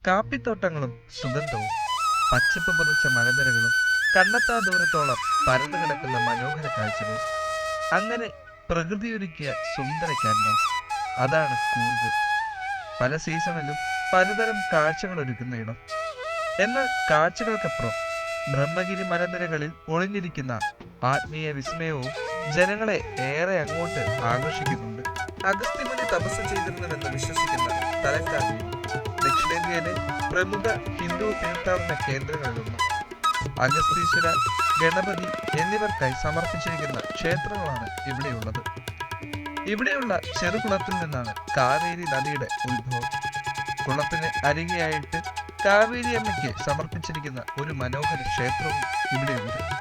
കാപ്പിത്തോട്ടങ്ങളും സുഗന്ധവും പച്ചപ്പ് പുറച്ച മലനിരകളും കണ്ണെത്താ ദൂരത്തോളം പരന്നു കിടക്കുന്ന മനോഹര കാഴ്ചകളും അങ്ങനെ പ്രകൃതി ഒരുക്കിയ സുന്ദര ക്യാൻവാസ്. അതാണ് കൂർഗ്. പല സീസണിലും പലതരം കാഴ്ചകൾ ഒരുക്കുന്ന ഇടം. എന്നാൽ കാഴ്ചകൾക്കപ്പുറം ബ്രഹ്മഗിരി മലനിരകളിൽ ഒളിഞ്ഞിരിക്കുന്ന ആത്മീയ വിസ്മയവും ജനങ്ങളെ ഏറെ അങ്ങോട്ട് ആകർഷിക്കുന്നുണ്ട്. അഗസ്ത്യമുനി തപസ് ചെയ്തിരുന്നുവെന്ന് വിശ്വസിക്കുന്ന തലക്കാവേരി ദക്ഷിണേന്ത്യയിലെ പ്രമുഖ ഹിന്ദു തീർത്ഥാടന കേന്ദ്രങ്ങളിലൊന്ന്. അഗസ്തീശ്വര, ഗണപതി എന്നിവർക്കായി സമർപ്പിച്ചിരിക്കുന്ന ക്ഷേത്രങ്ങളാണ് ഇവിടെയുള്ളത്. ഇവിടെയുള്ള ചെറുകുളത്തിൽ നിന്നാണ് കാവേരി നദിയുടെ ഉത്ഭവം. കുളത്തിന് അരികെയായിട്ട് കാവേരി അമ്മയ്ക്ക് സമർപ്പിച്ചിരിക്കുന്ന ഒരു മനോഹര ക്ഷേത്രവും ഇവിടെയുണ്ട്.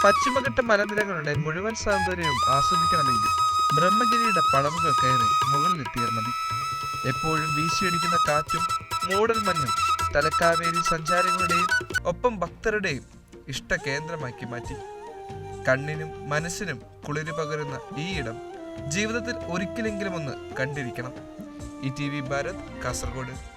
പശ്ചിമഘട്ട മലനിരകളുടെ മുഴുവൻ സൗന്ദര്യവും ആസ്വദിക്കണമെങ്കിൽ ബ്രഹ്മഗിരിയുടെ പടവുകൾ കയറി മുകളിലെത്തിയാൽ മതി. എപ്പോഴും വീശിയടിക്കുന്ന കാറ്റും മൂടൽ മഞ്ഞും തലക്കാവേരി സഞ്ചാരികളുടെയും ഒപ്പം ഭക്തരുടെയും ഇഷ്ട കേന്ദ്രമാക്കി മാറ്റി. കണ്ണിനും മനസ്സിനും കുളിര് പകരുന്ന ഈ ഇടം ജീവിതത്തിൽ ഒരിക്കലെങ്കിലും ഒന്ന് കണ്ടിരിക്കണം. ETV ഭാരത്, കാസർഗോഡ്.